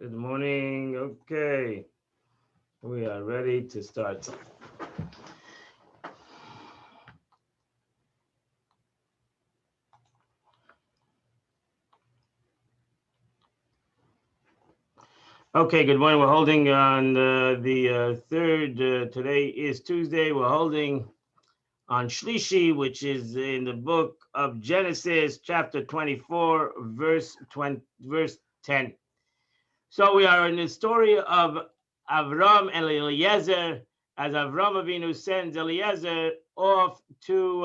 Good morning. Okay, we are ready to start. Okay, good morning. We're holding on the third. Today is Tuesday. We're holding on Shlishi, which is in the book of Genesis, chapter 24, verse 10. So we are in the story of Avram and Eliezer, as Avram Avinu sends Eliezer off to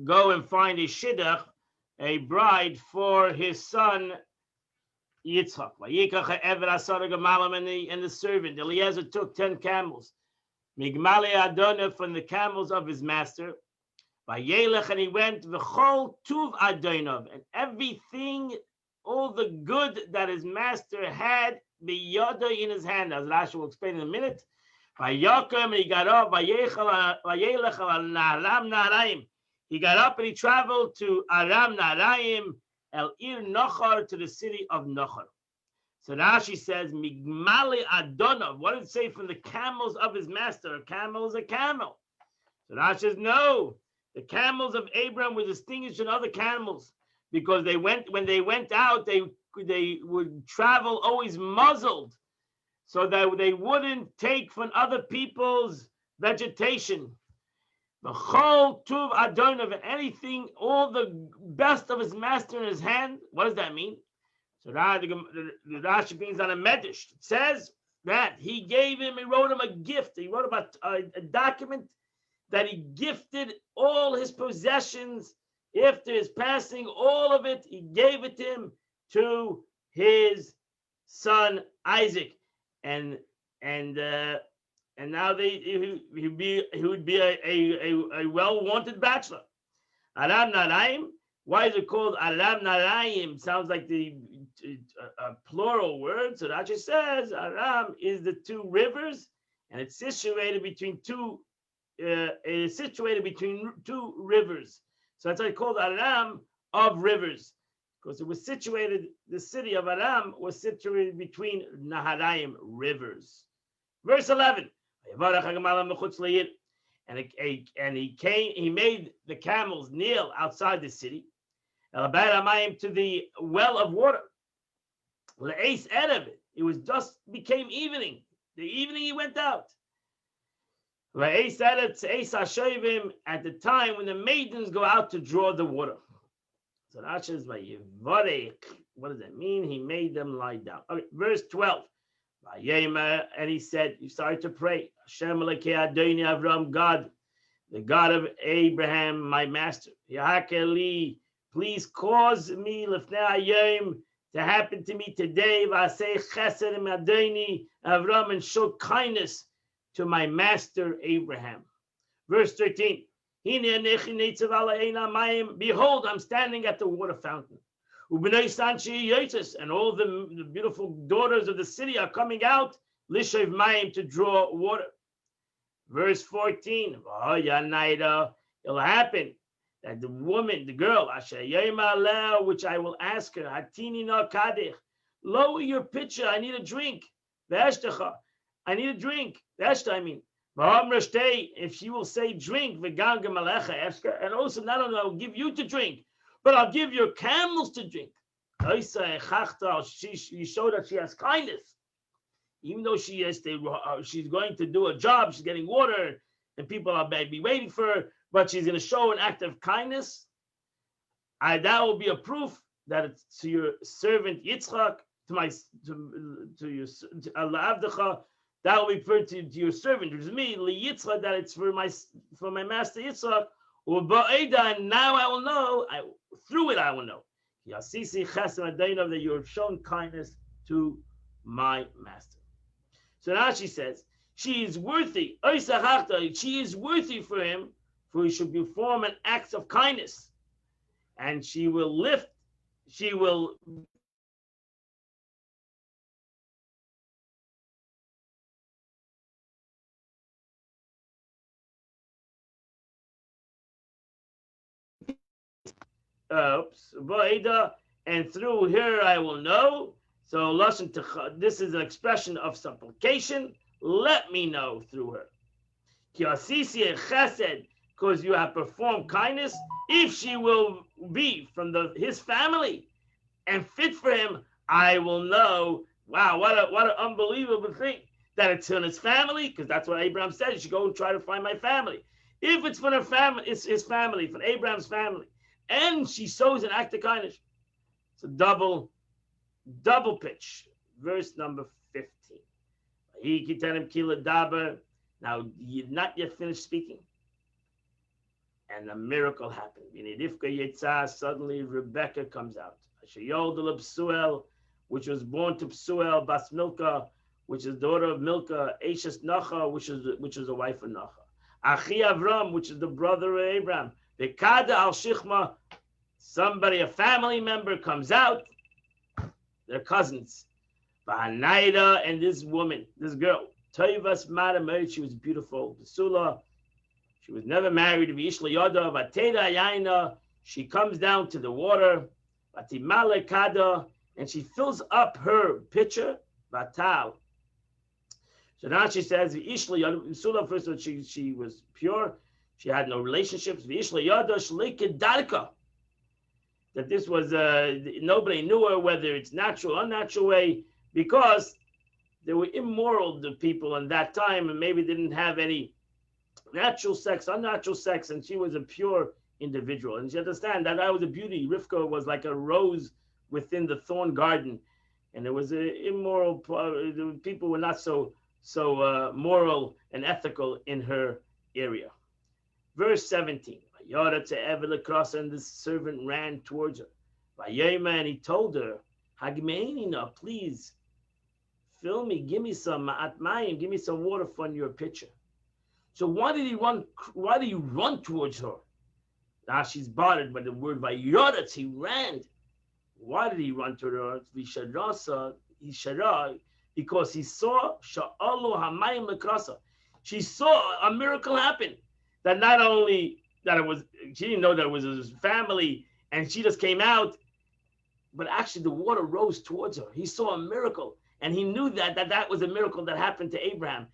go and find a shidduch, a bride for his son Yitzchak. And the servant Eliezer took 10 camels, Migmale Adonai, from the camels of his master. Vayelech, and he went v'chol tuv Adonai, and everything, all the good that his master had, biyoda, in his hand, as Rashi will explain in a minute. Vayakom, and he got up. Vayelech al Naharam Naharaim. He got up and he traveled to Aram Naharaim, El Ir Nochar, to the city of Nochar. So Rashi says, Migmale Adonai. What did it say? From the camels of his master? A camel is a camel. So Rashi says, no. The camels of Abraham were distinguished from other camels because when they went out, they would travel always muzzled, so that they wouldn't take from other people's vegetation. The whole tuv Adonai, anything, all the best of his master in his hand. What does that mean? So the Rashi brings on a medish. It says that he wrote him a gift. He wrote about a document that he gifted all his possessions after his passing. All of it, he gave it to him, to his son Isaac, and now he would be a well-wanted bachelor. Aram Naraim. Why is it called Aram Naraim? Sounds like a plural word. So Rashi says Aram is the two rivers, and it's situated between two rivers. So that's why it's called Aram of rivers, because it was situated, the city of Aram was situated between Naharaim rivers. Verse 11. And he made the camels kneel outside the city, to the well of water. It became evening. The evening he went out. At the time when the maidens go out to draw the water. So Rashi says, what does that mean? He made them lie down. Okay, verse 12. And he said, you started to pray, Hashem Elokei Adonai Avram, God, the God of Abraham, my master. Please cause me to happen to me today, Avram, and show kindness to my master Abraham. Verse 13. Behold, I'm standing at the water fountain. And all the beautiful daughters of the city are coming out, to draw water. Verse 14. It'll happen that the woman, the girl, which I will ask her, lower your pitcher, I need a drink. I need a drink. If she will say drink, and also not only I'll give you to drink, but I'll give your camels to drink. You show that she has kindness. Even though she's going to do a job, she's getting water, and people are maybe waiting for her, but she's going to show an act of kindness. That will be a proof that it's to your servant Yitzchak, that will be referred to your servant, which is me, Yitzchak, that it's for my master Yitzchak. And now I will know, through it I will know, that you have shown kindness to my master. So now she says, she is worthy. She is worthy for him, for he should perform an act of kindness, and she will and through her I will know. So this is an expression of supplication. Let me know through her. Because you have performed kindness. If she will be from his family and fit for him, I will know. Wow, what an unbelievable thing that it's in his family, because that's what Abraham said. You should go and try to find my family. If it's from her family, it's his family, from Abraham's family, and she shows an act of kindness. It's a double pitch. Verse number 15. Now, you're not yet finished speaking. And a miracle happened. Suddenly Rebecca comes out. Which was born to Psuel, Bas Milcah, which is daughter of Milcah, Ashes Nacha, which is the wife of Nacha. Achi Avram, which is the brother of Abraham. Bekada al Shichma, a family member comes out. They're cousins. Bahanaida, and this woman, this girl, Toivas Madam, she was beautiful. Sula, she was never married. Vishla Yoda, Vateda Yaina, she comes down to the water. Vatimale Kada, and she fills up her pitcher. Vatal. So now she says, Vishla Yoda, Sula, first of all, she was pure. She had no relationships. Vishla Yoda, Shlike Darka. That this was, nobody knew her, whether it's natural or unnatural way, because they were immoral, the people in that time, and maybe didn't have any natural sex, unnatural sex, and she was a pure individual. And you understand that was a beauty. Rivka was like a rose within the thorn garden, and it was immoral. People were not so moral and ethical in her area. Verse 17. Yoda to Evelakrosa, and the servant ran towards her. Vayema, and he told her, Hagmeinina, please fill me, give me some atmayim, give me some water from your pitcher. So why did he run? Why did he run towards her? Now she's bothered by the word Vayodatz, he ran. Why did he run to her? Because he saw Sha'alu Hamayim Lekrasa. She saw a miracle happen. That not only that it was, she didn't know that it was his family, and she just came out, but actually the water rose towards her. He saw a miracle, and he knew that was a miracle that happened to Abraham.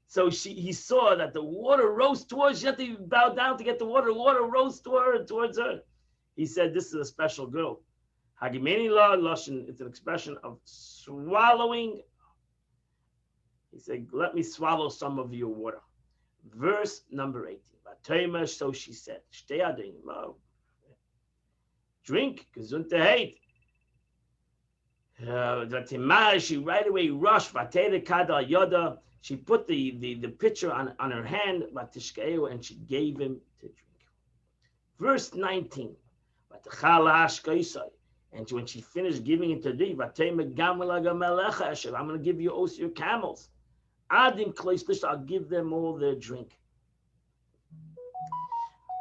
So he saw that the water rose towards. She had to bow down to get the water. The water rose towards her. He said, "This is a special girl." Hagimeni la lashon. It's an expression of swallowing. He said, "Let me swallow some of your water." Verse number 18. So she said, drink, gesundheit. She right away rushed. She put the pitcher on her hand, and she gave him to drink. Verse 19. And when she finished giving it to drink, I'm going to give you also your camels. I'll give them all their drink.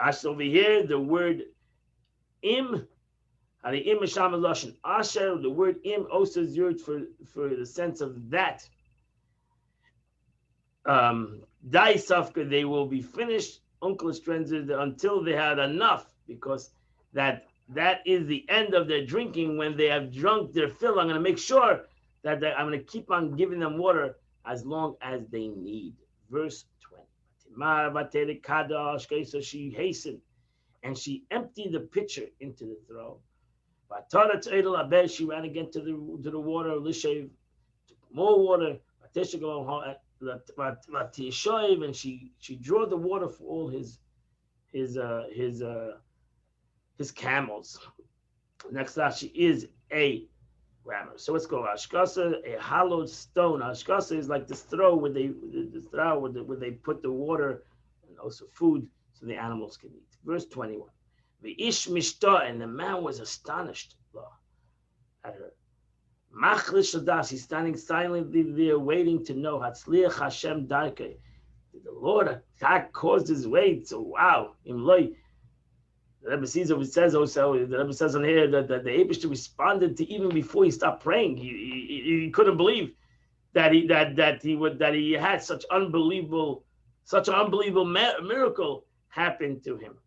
As over here, the word im, Asher, the word im also is used for the sense of that. They will be finished, Uncle Strenzer, until they had enough, because that is the end of their drinking. When they have drunk their fill, I'm going to make sure that I'm going to keep on giving them water as long as they need. Verse 20. So she hastened and she emptied the pitcher into the throne. She ran again to the water, took more water, and she drew the water for all his camels. Next up, she is a grammar. So let's go. Ashkasa, a hollowed stone. Ashkasa is like this throw where they put the water and also food so the animals can eat. Verse 21. The ish mishta, and the man was astonished at her. Machlish shadas, he's standing silently there, waiting to know. Hatzliach Hashem darkei. The Lord attack caused his way. So wow, imloi. The Rebbe says also, the Rebbe says on here that the Eibishter responded to even before he stopped praying. He couldn't believe that he had such an unbelievable miracle happen to him.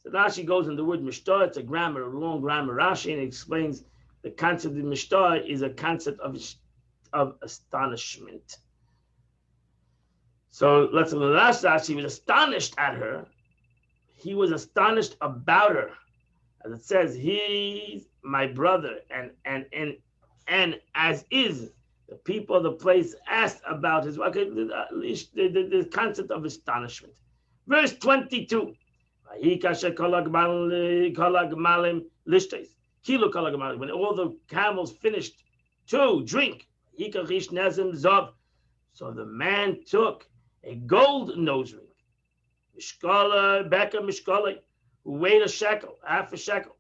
So Rashi goes in the word mishtar. It's a grammar, a long grammar. Rashi, and explains the concept of mishtar is a concept of astonishment. So let's look at the last Rashi. He was astonished at her. He was astonished about her. As it says, he's my brother, and as is the people of the place asked about his wife. The concept of astonishment. Verse 22. When all the camels finished to drink, so the man took a gold nose ring, mishkala, beka mishkala, who weighed a shekel, half a shekel.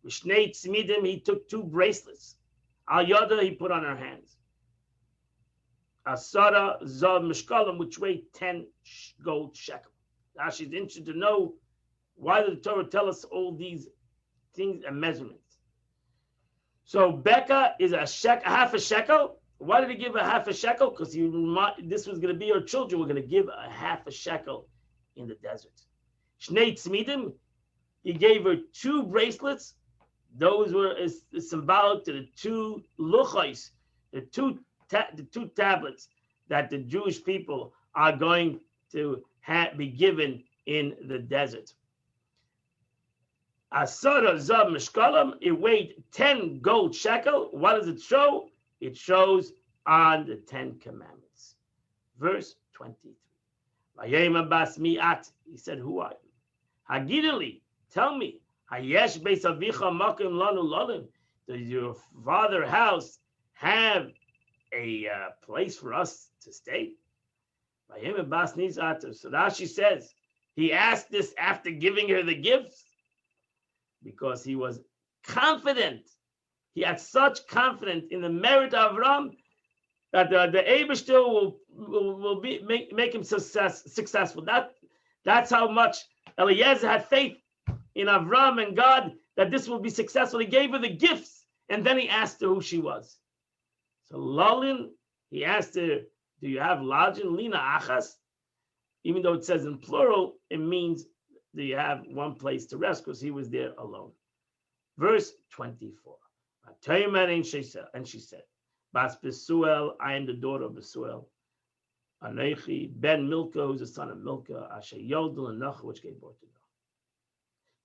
Mishnei tzmidim, he took 2 bracelets. Al yada, he put on her hands. Asara zav mishkalim, which weighed 10 gold shekel. Now she's interested to know why did the Torah tell us all these things and measurements. So beka is a half a shekel. Why did he give a half a shekel? Because this was going to be her children. We're going to give a half a shekel in the desert. Shnei tzmidim, he gave her 2 bracelets. Those were symbolic to the 2 luchos, the two tablets that the Jewish people are going to be given in the desert. Asara zav mishkalam, it weighed 10 gold shekel. What does it show? It shows on the 10 commandments. Verse 23. Vayema bas mi'at, he said, who are you? Hagidali, tell me, hayesh beis avicha makim lanu lalim, does your father's house have a place for us to stay? Vayema bas nizat, so Rashi says, he asked this after giving her the gifts because he was confident. He had such confidence in the merit of Avram that the Eibishter will make him successful. That's how much Eliezer had faith in Avram and God that this will be successful. He gave her the gifts, and then he asked her who she was. So Lalin, he asked her, do you have lodging? Lina achas? Even though it says in plural, it means do you have one place to rest, because he was there alone. Verse 24. And she said, Bas Besuel, I am the daughter of Besuel. Anechi ben Milka, who's the son of Milka, Asher Yodel and Nach, which gave birth to Nach.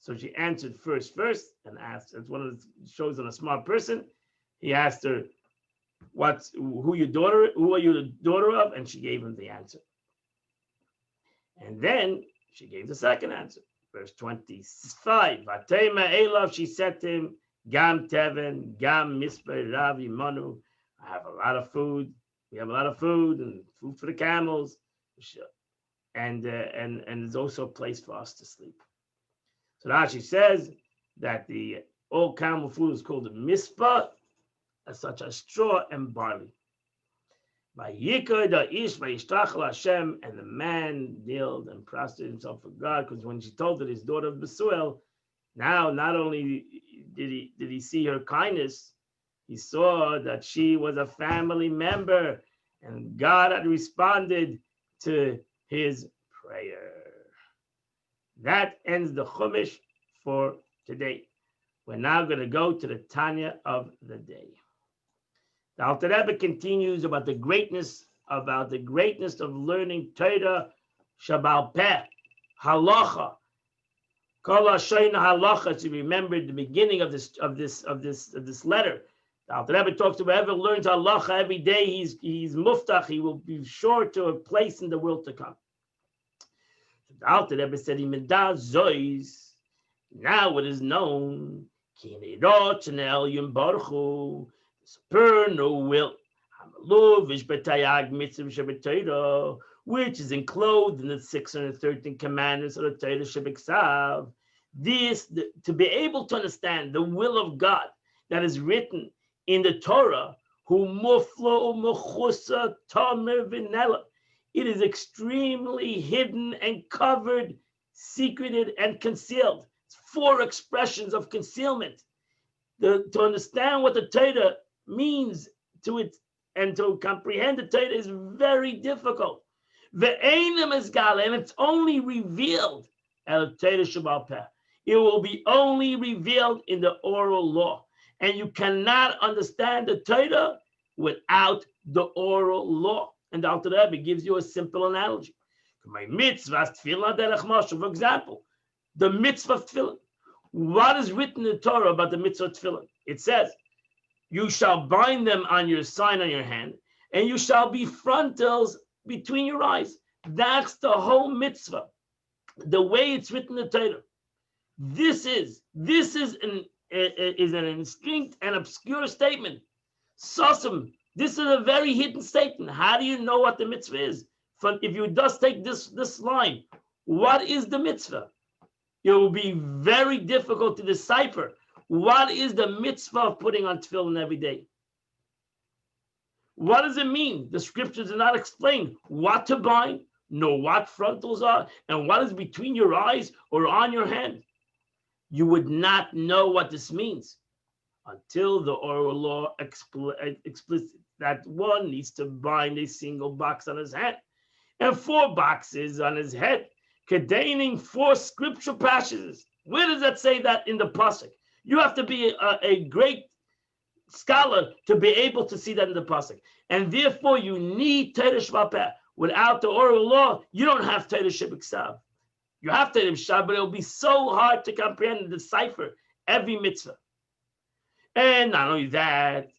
So she answered first, and asked, as one of the shows on a smart person, he asked her, who are you the daughter of? And she gave him the answer. And then she gave the second answer. Verse 25. Vatema Elav, she said to him, Gam Teven, Gam Misper Ravi Manu. I have a lot of food. We have a lot of food and food for the camels. And there's also a place for us to sleep. So Rashi says that the old camel food is called the Mispa, as such as straw and barley. By Yikar the Ish by Yishtachel Hashem, and the man kneeled and prostrated himself for God, because when she told that his daughter of Besuel, now not only did he see her kindness, he saw that she was a family member, and God had responded to his prayer. That ends the Chumash for today. We're now going to go to the Tanya of the day. The Alter Rebbe continues about the greatness of learning Torah, Shabbal Peh, Halacha, Kol Hashoina Halacha. To remember the beginning of this letter. The Alter Rebbe talks about whoever learns Halacha every day, he's muftach. He will be sure to a place in the world to come. The Alter Rebbe said, now it is known, supernal will, which is enclosed in the 613 commandments of the Torah Shebiksav. This, to be able to understand the will of God that is written in the Torah, it is extremely hidden and covered, secreted and concealed. It's 4 expressions of concealment. To understand what the Torah means to it and to comprehend the Torah is very difficult. And it's only revealed el Torah sheba'al peh. It will be only revealed in the oral law. And you cannot understand the Torah without the oral law. And the Alter Rebbe gives you a simple analogy. For example, the mitzvah of tefillin. What is written in the Torah about the mitzvah of tefillin? It says, you shall bind them on your sign on your hand, and you shall be frontals between your eyes. That's the whole mitzvah. The way it's written in the Torah. This is an instinct and obscure statement. Sosum, this is a very hidden statement. How do you know what the mitzvah is? If you just take this line, what is the mitzvah? It will be very difficult to decipher. What is the mitzvah of putting on tefillin every day? What does it mean? The scriptures do not explain what to bind, nor what frontals are, and what is between your eyes or on your hand. You would not know what this means until the oral law explicit that one needs to bind a single box on his hand and 4 boxes on his head, containing 4 scriptural passages. Where does that say that in the pasuk? You have to be a great scholar to be able to see that in the pasuk, and therefore you need Torah sheba'al peh. Without the oral law, you don't have Torah shebiksav. You have Torah shebiksav, but it'll be so hard to comprehend and decipher every mitzvah. And not only that,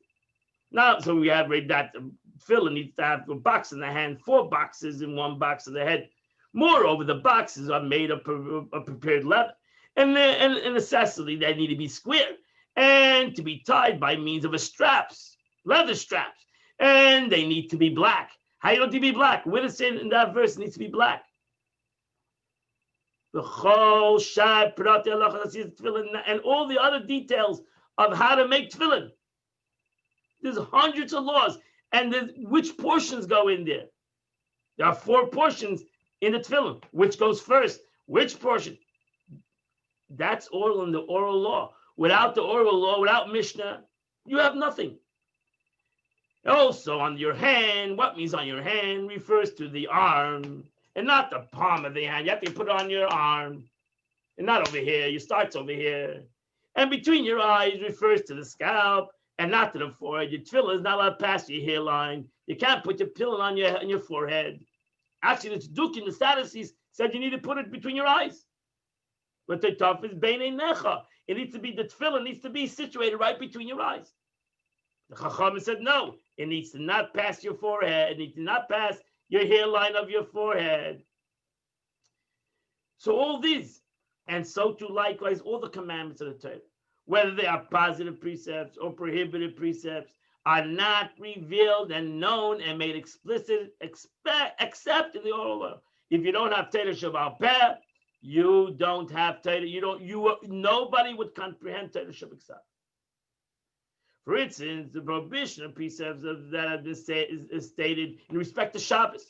now so we have read that tefillin needs to have a box in the hand, 4 boxes in 1 box in the head. Moreover, the boxes are made of prepared leather, and necessarily they need to be square and to be tied by means of leather straps, and they need to be black. How don't they be black? Where does it in that verse it needs to be black? The whole shai prati halacha and all the other details of how to make tefillin. There's hundreds of laws, and which portions go in there? There are 4 portions in the tefillin. Which goes first? Which portion? That's all in the oral law. Without the oral law, without Mishnah, you have nothing. Also, on your hand, what means on your hand refers to the arm and not the palm of the hand. You have to put it on your arm and not over here. It starts over here. And between your eyes refers to the scalp and not to the forehead. Your tefillin is not allowed to pass your hairline. You can't put your tefillin on your forehead. Actually, the tzeduk in the Sadducees said you need to put it between your eyes. But the tough is beinei necha. It needs to be, the tefillin needs to be situated right between your eyes. The Chacham said no. It needs to not pass your forehead. It needs to not pass your hairline of your forehead. So all these, and so too likewise all the commandments of the Torah, whether they are positive precepts or prohibited precepts, are not revealed and known and made explicit except in the oral law. If you don't have Torah sheba'al peh, you don't have Torah. Nobody would comprehend Torah shebiksav. For instance, the prohibition of precepts that have been is stated in respect to Shabbos.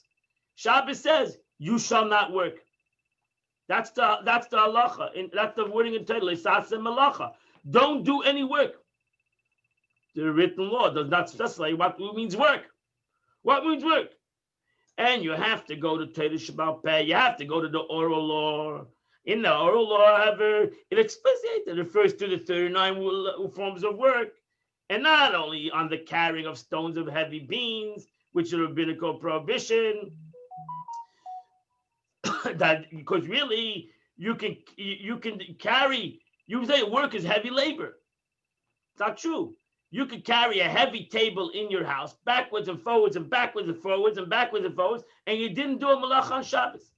Shabbos says, "You shall not work." That's the halacha. That's the wording in Torah. L'saseh malacha. Don't do any work. The written law does not specify what means work. What means work? And you have to go to Torah sheba'al peh. You have to go to the oral law. In the oral law, however, it explicitly refers to the 39 forms of work, and not only on the carrying of stones of heavy beams, which is a rabbinical prohibition. That because really you can carry. You say work is heavy labor. It's not true. You could carry a heavy table in your house, backwards and forwards and backwards and forwards and backwards and forwards, and you didn't do a malach on Shabbos.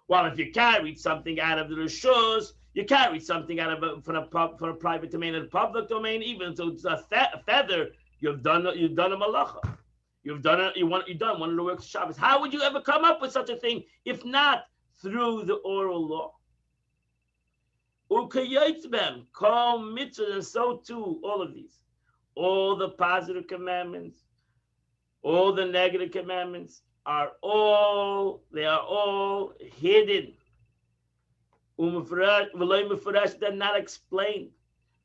Well, if you carried something out of the rishus, you carried something out of from a private domain to the public domain, even though it's a feather, you've done a malacha. You've done one of the works of Shabbos. How would you ever come up with such a thing if not through the oral law? Ukayitzbem, call mitzvahs, and so too all of these. All the positive commandments, all the negative commandments are all hidden. They're not explained.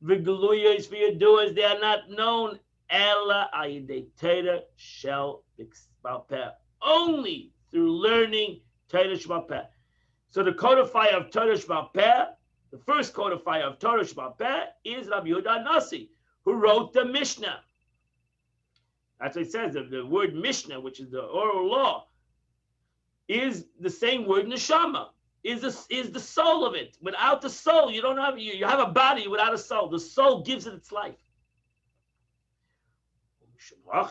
V'geluyos for your doers, they are not known. Ella ayidei Torah sheba'al peh. Only through learning Torah sheba'al peh. So the codifier of Torah Sheba'al Peh, the first codifier of Torah Sheba'al Peh is Rabbi Yehuda Nasi, who wrote the Mishnah. That's what it says. The word Mishnah, which is the oral law, is the same word Neshama. Is the soul of it. Without the soul, you don't have you have a body without a soul. The soul gives it its life.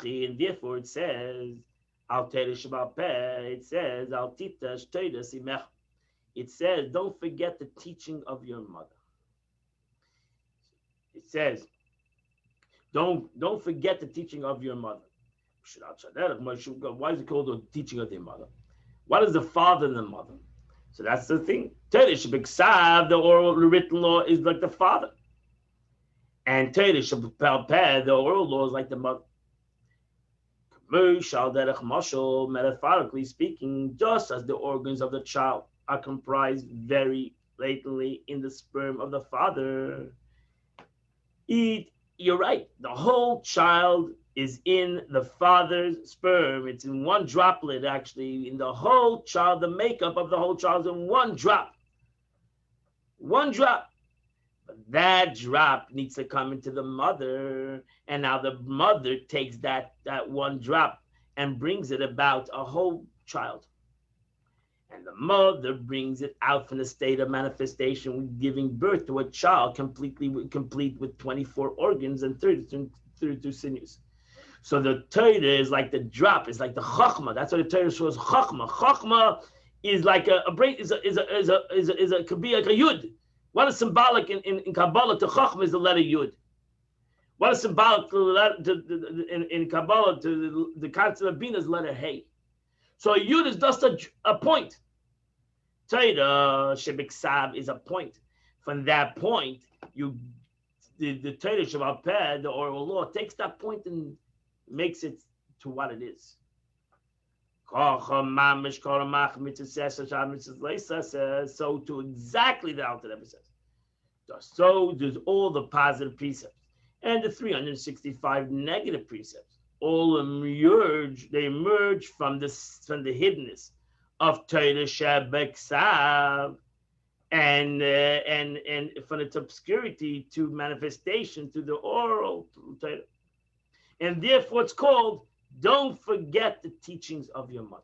And therefore it says, Al Torah Sheba'al Peh, it says, Al Titash Torah Simech. It says, don't forget the teaching of your mother. It says, don't forget the teaching of your mother. Why is it called the teaching of their mother? What is the father and the mother? So that's the thing. Torah Shebiksav, the oral, the written law, is like the father. And Torah Sheba'al Peh, the oral law, is like the mother. Metaphorically speaking, just as the organs of the child are comprised very latently in the sperm of the father, you're right. The whole child is in the father's sperm. It's in one droplet, actually. In the whole child, the makeup of the whole child is in one drop. One drop. But that drop needs to come into the mother. And now the mother takes that one drop and brings it about a whole child. And the mother brings it out from the state of manifestation, giving birth to a child complete with 24 organs and 32 sinews. So the Torah is like the drop, it's like the Chachma. That's what the Torah shows. Chachma. Chachma is like a brain, could be like a Yud. What is symbolic in Kabbalah to Chachma is the letter Yud. What is symbolic in Kabbalah to the concept of Bina is the letter Hey. So a Yud is just a point. Torah Shebiksav is a point. From that point, the Torah Sheba'al Peh, the oral law, takes that point and makes it to what it is. So to exactly the Alter Rebbe says. So there's all the positive precepts and the 365 negative precepts. All emerge from the hiddenness of Torah Shebiksav and from its obscurity to manifestation to the oral Torah. And therefore it's called, don't forget the teachings of your mother.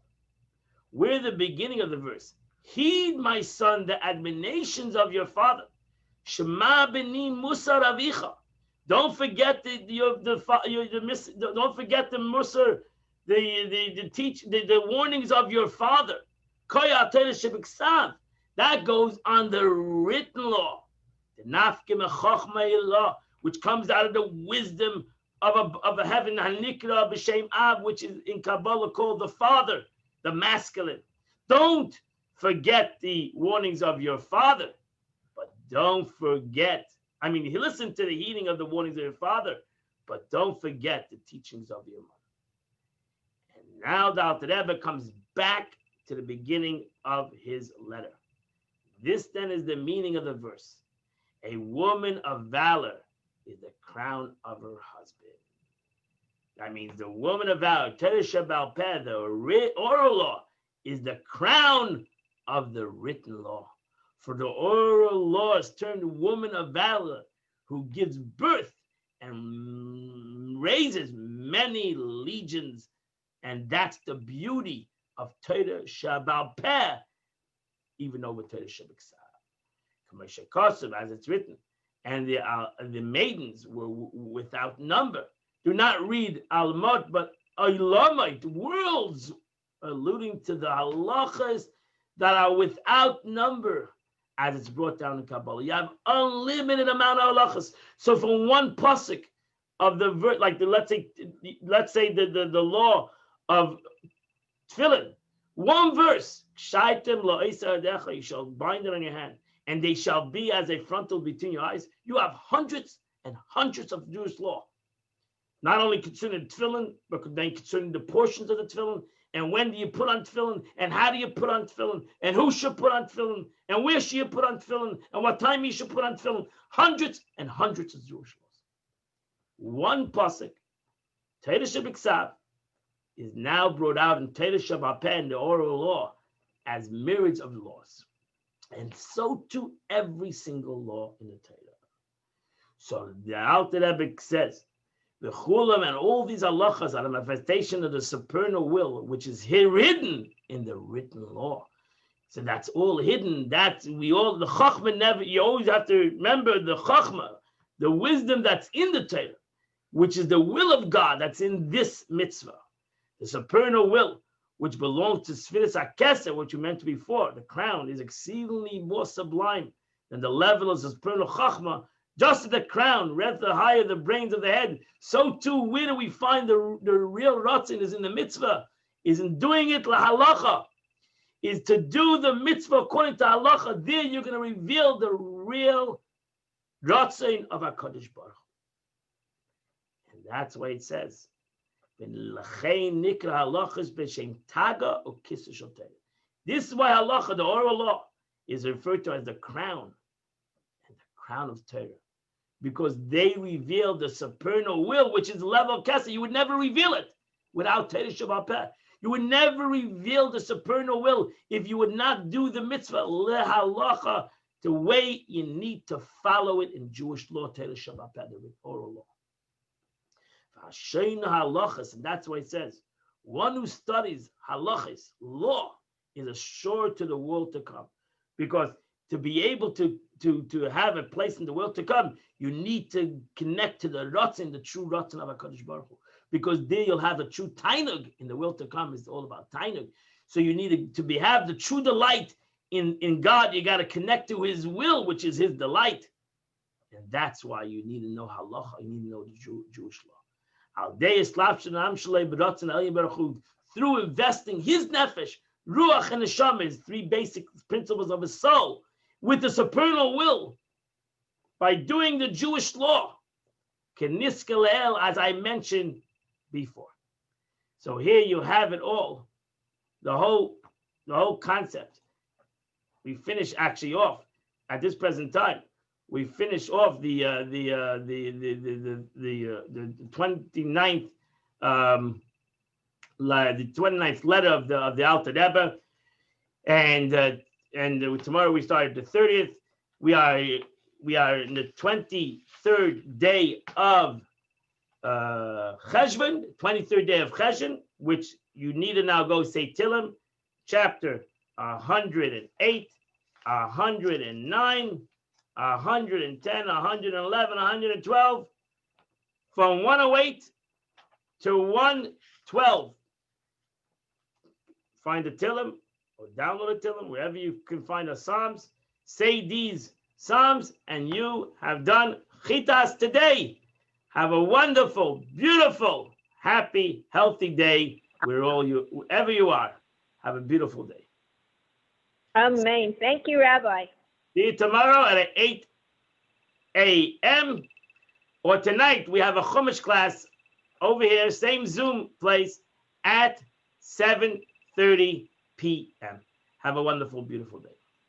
We're the beginning of the verse. Heed, my son, the admonitions of your father. Shema b'ni musar avicha. Don't forget don't forget the musar, the warnings of your father. Koya Torah Shebiksav. That goes on the written law. The nafke mechachma law, which comes out of the wisdom of a heaven, Hanikra b'shem Av, which is in Kabbalah called the father, the masculine. Don't forget the warnings of your father, but don't forget. I mean, listen to the heeding of the warnings of your father, but don't forget the teachings of your mother. And now the Alter Rebbe comes back to the beginning of his letter. This then is the meaning of the verse. A woman of valor is the crown of her husband. That means the woman of valor, Torah Sheba'al Peh, the oral law, is the crown of the written law. For the oral law is termed woman of valor, who gives birth and raises many legions. And that's the beauty of Torah Sheba'al Peh, even over Torah Shebiksav. As it's written, and the maidens were without number. Do not read almot, but olamite, worlds, alluding to the halachas that are without number, as it's brought down in Kabbalah. You have unlimited amount of halachas. So from one pasuk of the verse, like let's say the law of tefillin, one verse, shaitem la'isa adecha, you shall bind it on your hand, and they shall be as a frontal between your eyes. You have hundreds and hundreds of Jewish law. Not only concerning tefillin, but then concerning the portions of the tefillin, and when do you put on tefillin, and how do you put on tefillin, and who should put on tefillin, and where should you put on tefillin, and what time you should put on tefillin. Hundreds and hundreds of Jewish laws. One pasuk, Torah Shebiksav, is now brought out in Torah Sheba'al Peh, in the oral law, as myriads of laws. And so too every single law in the Torah. So the Alter Rebbe says, the Chulam and all these halachas are a manifestation of the supernal will, which is hidden in the written law. So that's all hidden. That's the Chachma never, you always have to remember the Chachma, the wisdom that's in the Torah, which is the will of God that's in this mitzvah. The supernal will, which belongs to Sfiras HaKeser, which you mentioned before, the crown, is exceedingly more sublime than the level of the supernal Chachma. Just as the crown, rather higher the brains of the head, so too, where do we find the real ratzin is in the mitzvah, is in doing it lahalacha, is to do the mitzvah according to halacha. There you're going to reveal the real ratzin of HaKadosh Baruch Hu. And that's why it says, this is why halacha, the oral law, is referred to as the crown, and the crown of Torah. Because they reveal the supernal will, which is the level of Kesser. You would never reveal it without Torah Shabbat Peh. You would never reveal the supernal will if you would not do the mitzvah lehalacha, the way you need to follow it in Jewish law, Torah Shabbat Peh, the oral law. And that's why it says, one who studies halachas, law, is assured to the world to come. Because to be able to have a place in the world to come, you need to connect to the ratzin, the true ratzin of HaKadosh Baruch Hu. Because there you'll have a true tainug in the world to come. It's all about tainug. So you need to have the true delight in God. You got to connect to His will, which is His delight. And that's why you need to know halacha. You need to know the Jewish law. Through investing His nefesh, ruach and neshama, His three basic principles of His soul, with the supernal will, by doing the Jewish law, keniskelel, as I mentioned before. So here you have it all, the whole concept. We finish actually off at this present time. We finish off the 29th the 29th letter of the Alter Rebbe, and tomorrow we start the 30th. We are in the 23rd day of Cheshvan, 23rd day of Cheshvan, which you need to now go say Tillim, chapter 108, 109, 110, 111, 112, from 108 to 112. Find the Tillim or download the Tillim, wherever you can find the Psalms. Say these Psalms, and you have done Chitas today. Have a wonderful, beautiful, happy, healthy day wherever you are. Have a beautiful day. Amen. Thank you, Rabbi. See you tomorrow at 8 a.m. Or tonight, we have a Chumash class over here, same Zoom place, at 7:30 p.m. Have a wonderful, beautiful day.